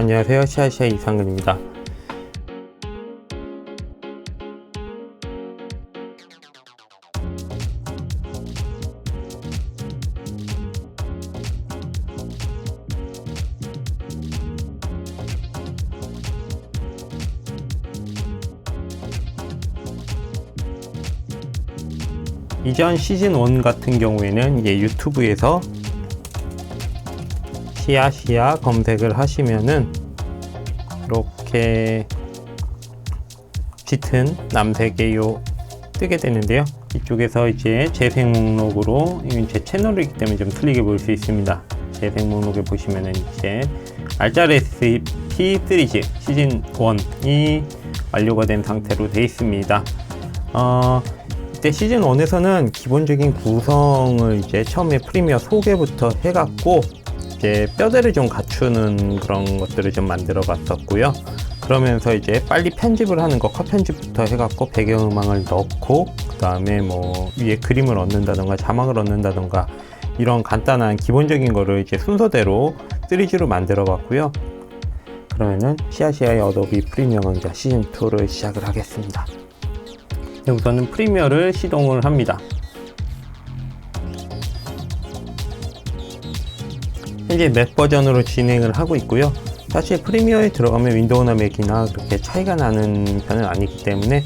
안녕하세요. 시아시아 이상근입니다. 이전 시즌 1 같은 경우에는 이제 유튜브에서 시아시아 검색을 하시면은 이렇게 짙은 남색이요 뜨게 되는데요. 이쪽에서 이제 재생 목록으로, 제 채널이기 때문에 좀 틀리게 볼 수 있습니다. 재생 목록에 보시면은 이제 알짜레시피 시리즈 시즌 1이 완료가 된 상태로 되어 있습니다. 이때 시즌 1에서는 기본적인 구성을 이제 처음에 프리미어 소개부터 해갖고 이제 뼈대를 좀 갖추는 그런 것들을 좀 만들어 봤었고요. 그러면서 이제 빨리 편집을 하는 거, 컷 편집부터 해갖고 배경음악을 넣고, 그 다음에 뭐 위에 그림을 얻는다던가 자막을 얻는다던가 이런 간단한 기본적인 거를 이제 순서대로 3G로 만들어 봤고요. 그러면은 시아시아의 어도비 프리미어 강좌 시즌 2를 시작을 하겠습니다. 우선은 프리미어를 시동을 합니다. 현재 맥 버전으로 진행을 하고 있고요. 사실 프리미어에 들어가면 윈도우나 맥이나 그렇게 차이가 나는 편은 아니기 때문에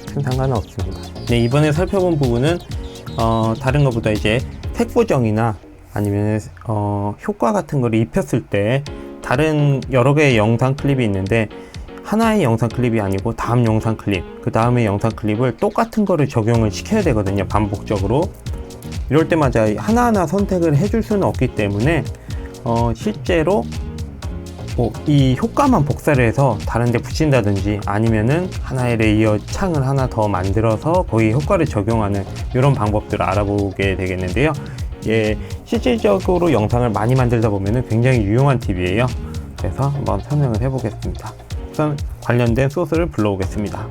큰 상관은 없습니다. 네, 이번에 살펴본 부분은 다른 것보다 이제 색 보정이나 아니면 효과 같은 거를 입혔을 때 다른 여러 개의 영상 클립이 있는데 하나의 영상 클립이 아니고 다음 영상 클립, 그 다음에 영상 클립을 똑같은 거를 적용을 시켜야 되거든요. 반복적으로. 이럴 때마다 하나하나 선택을 해줄 수는 없기 때문에 실제로 이 효과만 복사를 해서 다른 데 붙인다든지 아니면은 하나의 레이어 창을 하나 더 만들어서 거기 효과를 적용하는 이런 방법들을 알아보게 되겠는데요. 예, 실질적으로 영상을 많이 만들다 보면은 굉장히 유용한 팁이에요. 그래서 한번 설명을 해 보겠습니다. 우선 관련된 소스를 불러오겠습니다.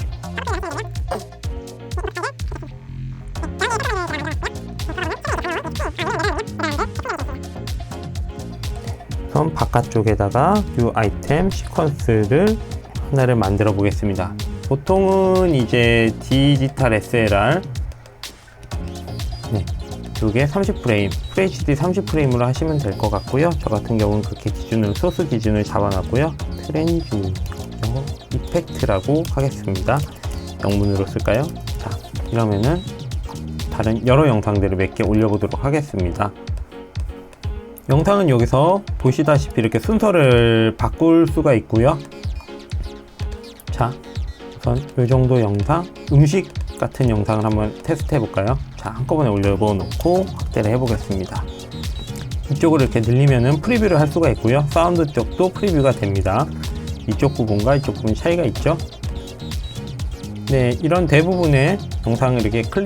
우선 바깥쪽에다가 new 아이템 시퀀스를 하나를 만들어 보겠습니다. 보통은 이제 디지털 SLR 이게 30프레임, FHD 30프레임으로 하시면 될 것 같고요. 저 같은 경우는 그렇게 기준으로 소스 기준을 잡아놨고요. 트랜지션 이펙트라고 하겠습니다. 영문으로 쓸까요? 자, 이러면은 다른 여러 영상들을 몇 개 올려보도록 하겠습니다. 영상은 여기서 보시다시피 이렇게 순서를 바꿀 수가 있고요. 자, 우선 이 정도 영상, 음식 같은 영상을 한번 테스트 해볼까요? 자, 한꺼번에 올려놓고 확대를 해보겠습니다. 이쪽을 이렇게 늘리면은 프리뷰를 할 수가 있고요. 사운드 쪽도 프리뷰가 됩니다. 이쪽 부분과 이쪽 부분 차이가 있죠? 네, 이런 대부분의 영상을 이렇게 컷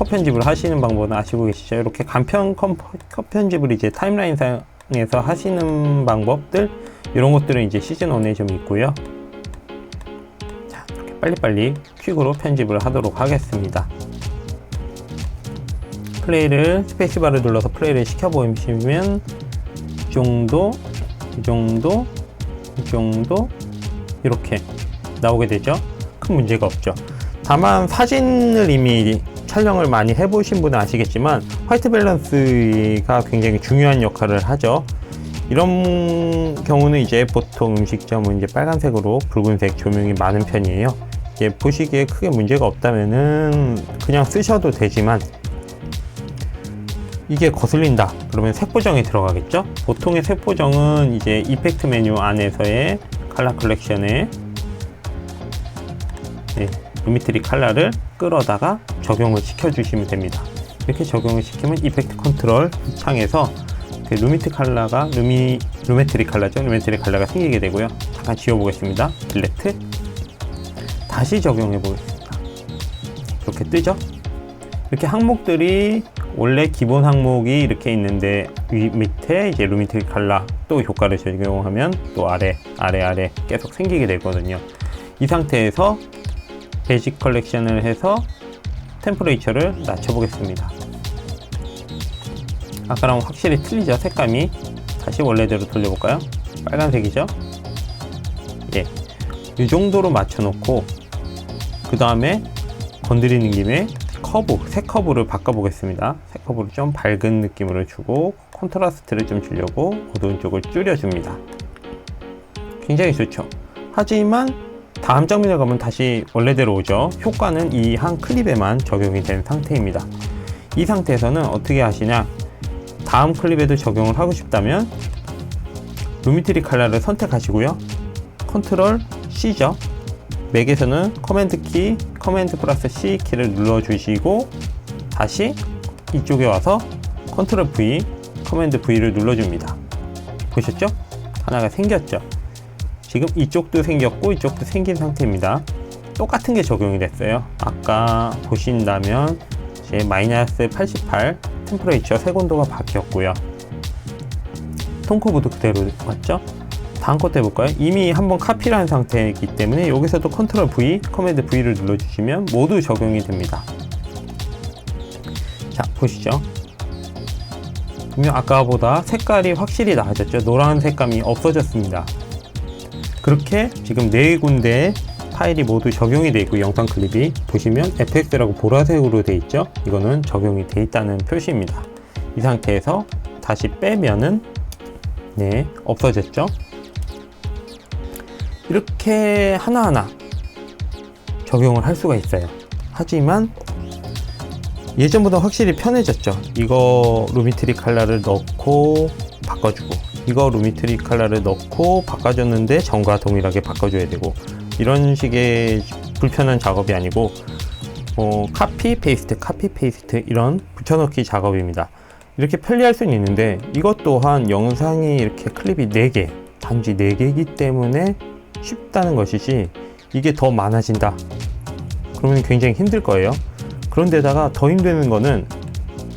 편집을 하시는 방법은 아시고 계시죠? 이렇게 간편 컷 편집을 이제 타임라인상에서 하시는 방법들, 이런 것들은 이제 시즌 1에 좀 있고요. 자, 이렇게 빨리빨리 퀵으로 편집을 하도록 하겠습니다. 플레이를, 스페이스바를 눌러서 플레이를 시켜보시면 이 정도 이렇게 나오게 되죠. 큰 문제가 없죠. 다만 사진을 이미 촬영을 많이 해보신 분은 아시겠지만 화이트 밸런스가 굉장히 중요한 역할을 하죠. 이런 경우는 이제 보통 음식점은 이제 빨간색으로 붉은색 조명이 많은 편이에요. 이게 보시기에 크게 문제가 없다면은 그냥 쓰셔도 되지만 이게 거슬린다 그러면 색 보정이 들어가겠죠. 보통의 색 보정은 이제 이펙트 메뉴 안에서의 컬러 컬렉션에 루미트리 컬러를 끌어다가 적용을 시켜 주시면 됩니다. 이렇게 적용을 시키면 이펙트 컨트롤 창에서 그 루미트리 컬러죠. 루미트리 컬러가 생기게 되고요. 잠깐 지워보겠습니다. 딜레트. 다시 적용해 보겠습니다. 이렇게 뜨죠. 이렇게 항목들이 원래 기본 항목이 이렇게 있는데 밑에 이제 루미트리 컬러 또 효과를 적용하면 또 아래 계속 생기게 되거든요. 이 상태에서 베이직 컬렉션을 해서 템퍼레이처를 낮춰 보겠습니다. 아까랑 확실히 틀리죠. 색감이. 다시 원래대로 돌려볼까요? 빨간색이죠. 이 정도로 맞춰놓고 그 다음에 건드리는 김에 색 커브를 바꿔보겠습니다. 색 커브를 좀 밝은 느낌으로 주고 콘트라스트를 좀 주려고 어두운 쪽을 줄여줍니다. 굉장히 좋죠. 하지만 다음 장면에 가면 다시 원래대로 오죠. 효과는 이 한 클립에만 적용이 된 상태입니다. 이 상태에서는 어떻게 하시냐, 다음 클립에도 적용을 하고 싶다면 루미트리 칼라를 선택하시고요. 컨트롤 C죠. 맥에서는 커맨드 키, 커맨드 플러스 C 키를 눌러주시고 다시 이쪽에 와서 컨트롤 V, 커맨드 V를 눌러줍니다. 보셨죠? 하나가 생겼죠? 지금 이쪽도 생겼고 이쪽도 생긴 상태입니다. 똑같은 게 적용이 됐어요. 아까 보신다면 이제 마이너스 88 템퍼레이처 색온도가 바뀌었고요. 톤 커브도 그대로 왔죠? 다음 것도 해볼까요? 이미 한번 카피를 한 상태이기 때문에 여기서도 컨트롤 V, 커맨드 V를 눌러주시면 모두 적용이 됩니다. 자, 보시죠. 분명 아까보다 색깔이 확실히 나아졌죠? 노란 색감이 없어졌습니다. 그렇게 지금 4군데 파일이 모두 적용이 되어 있고 영상 클립이 보시면 FX라고 보라색으로 되어 있죠? 이거는 적용이 되어 있다는 표시입니다. 이 상태에서 다시 빼면은 네, 없어졌죠? 이렇게 하나하나 적용을 할 수가 있어요. 하지만 예전보다 확실히 편해졌죠. 이거 루미트리 칼라를 넣고 바꿔주고, 이거 루미트리 칼라를 넣고 바꿔줬는데 전과 동일하게 바꿔줘야 되고, 이런 식의 불편한 작업이 아니고 카피 페이스트 이런 붙여넣기 작업입니다. 이렇게 편리할 수는 있는데 이것 또한 영상이 이렇게 클립이 4개, 단지 4개이기 때문에 쉽다는 것이지, 이게 더 많아진다 그러면 굉장히 힘들 거예요. 그런데다가 더 힘드는 거는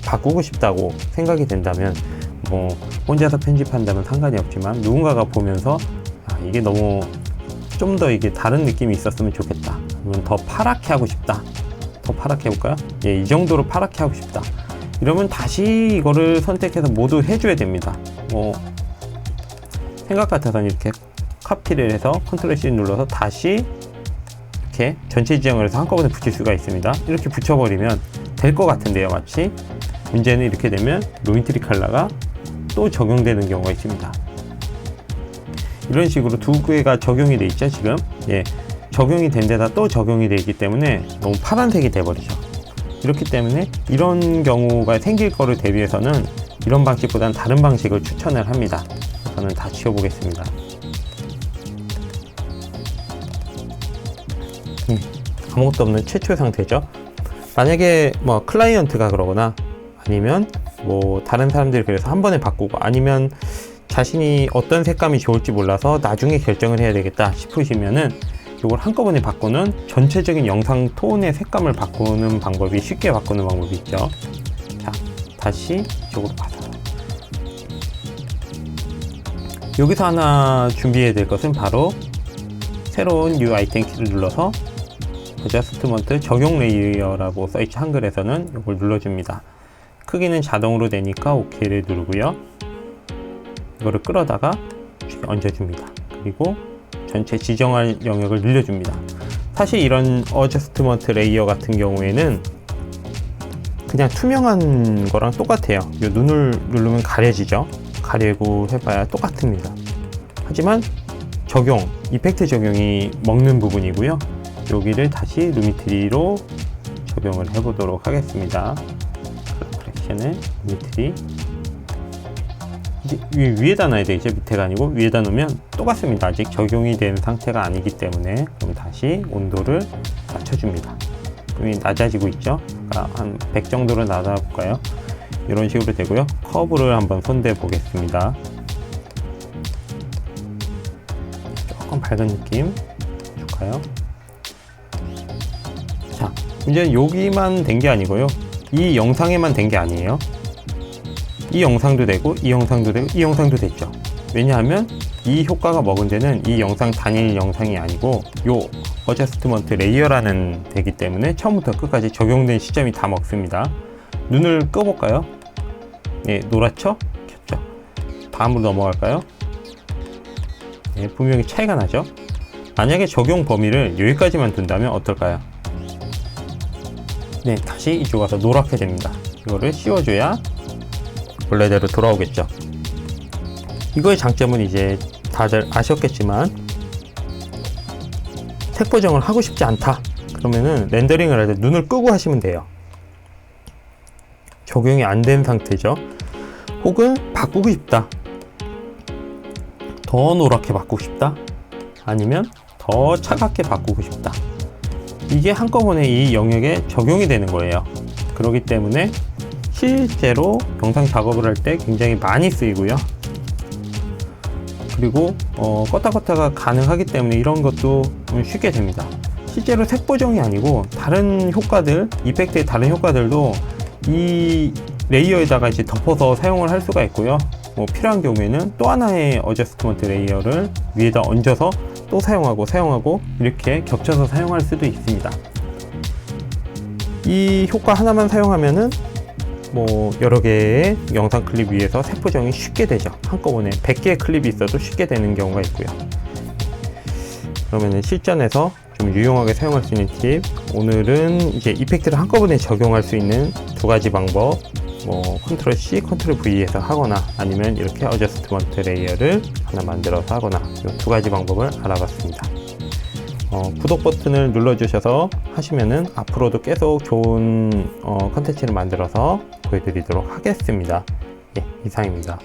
바꾸고 싶다고 생각이 된다면 혼자서 편집한다면 상관이 없지만 누군가가 보면서 이게 너무 좀 더 이게 다른 느낌이 있었으면 좋겠다, 아니면 더 파랗게 하고 싶다, 더 파랗게 해볼까요? 예, 이 정도로 파랗게 하고 싶다 이러면 다시 이거를 선택해서 모두 해줘야 됩니다. 생각 같아서는 이렇게 카피를 해서 컨트롤 C 눌러서 다시 이렇게 전체 지정을 해서 한꺼번에 붙일 수가 있습니다. 이렇게 붙여버리면 될 것 같은데요, 마치. 문제는 이렇게 되면 루미트리 칼라가 또 적용되는 경우가 있습니다. 이런 식으로 두 개가 적용이 돼 있죠, 지금. 예, 적용이 된 데다 또 적용이 돼 있기 때문에 너무 파란색이 돼버리죠. 이렇기 때문에 이런 경우가 생길 거를 대비해서는 이런 방식보다는 다른 방식을 추천을 합니다. 저는 다 지워보겠습니다. 아무것도 없는 최초의 상태죠. 만약에 클라이언트가 그러거나 아니면 다른 사람들이 그래서 한 번에 바꾸고, 아니면 자신이 어떤 색감이 좋을지 몰라서 나중에 결정을 해야 되겠다 싶으시면은 이걸 한꺼번에 바꾸는 전체적인 영상 톤의 색감을 바꾸는 방법이, 쉽게 바꾸는 방법이 있죠. 자, 다시 이쪽으로 봐서 여기서 하나 준비해야 될 것은 바로 새로운 New 아이템 키를 눌러서 어저스트먼트 적용 레이어라고 써있죠. 한글에서는 이걸 눌러줍니다. 크기는 자동으로 되니까 OK를 누르고요. 이거를 끌어다가 얹어줍니다. 그리고 전체 지정할 영역을 늘려줍니다. 사실 이런 어저스트먼트 레이어 같은 경우에는 그냥 투명한 거랑 똑같아요. 이 눈을 누르면 가려지죠. 가리고 해봐야 똑같습니다. 하지만 이펙트 적용이 먹는 부분이고요. 여기를 다시 루미트리로 적용을 해보도록 하겠습니다. 컬렉션을 루미트리 이제 위에다 놔야 되겠죠. 밑에가 아니고 위에다 놓으면 똑같습니다. 아직 적용이 된 상태가 아니기 때문에. 그럼 다시 온도를 낮춰줍니다. 그럼 낮아지고 있죠. 한 100 정도로 낮아볼까요? 이런 식으로 되고요. 커브를 한번 손대 보겠습니다. 조금 밝은 느낌 줄까요? 자, 이제 여기만 된 게 아니고요. 이 영상에만 된 게 아니에요. 이 영상도 되고, 이 영상도 되고, 이 영상도 됐죠. 왜냐하면 이 효과가 먹은 데는 이 영상 단일 영상이 아니고 요 어저스트먼트 레이어라는 되기 때문에 처음부터 끝까지 적용된 시점이 다 먹습니다. 눈을 꺼볼까요? 네, 노랗죠? 켰죠? 다음으로 넘어갈까요? 네, 분명히 차이가 나죠? 만약에 적용 범위를 여기까지만 둔다면 어떨까요? 네, 다시 이쪽 와서 노랗게 됩니다. 이거를 씌워줘야 원래대로 돌아오겠죠. 이거의 장점은 이제 다들 아셨겠지만 색 보정을 하고 싶지 않다 그러면은 렌더링을 할 때 눈을 끄고 하시면 돼요. 적용이 안 된 상태죠. 혹은 바꾸고 싶다, 더 노랗게 바꾸고 싶다, 아니면 더 차갑게 바꾸고 싶다, 이게 한꺼번에 이 영역에 적용이 되는 거예요. 그렇기 때문에 실제로 영상 작업을 할 때 굉장히 많이 쓰이고요. 그리고 껐다 껐다가 가능하기 때문에 이런 것도 쉽게 됩니다. 실제로 색 보정이 아니고 다른 효과들, 이펙트의 다른 효과들도 이 레이어에다가 이제 덮어서 사용을 할 수가 있고요. 뭐 필요한 경우에는 또 하나의 어저스트먼트 레이어를 위에다 얹어서 또 사용하고 이렇게 겹쳐서 사용할 수도 있습니다. 이 효과 하나만 사용하면은 뭐 여러 개의 영상 클립 위에서 색 보정이 쉽게 되죠. 한꺼번에 100개의 클립이 있어도 쉽게 되는 경우가 있고요. 그러면은 실전에서 좀 유용하게 사용할 수 있는 팁, 오늘은 이제 이펙트를 한꺼번에 적용할 수 있는 두 가지 방법, 뭐 컨트롤 C, 컨트롤 V에서 하거나 아니면 이렇게 어저스트먼트 레이어를 하나 만들어서 하거나, 이 두 가지 방법을 알아봤습니다. 구독 버튼을 눌러주셔서 하시면은 앞으로도 계속 좋은 컨텐츠를 만들어서 보여드리도록 하겠습니다. 예, 이상입니다.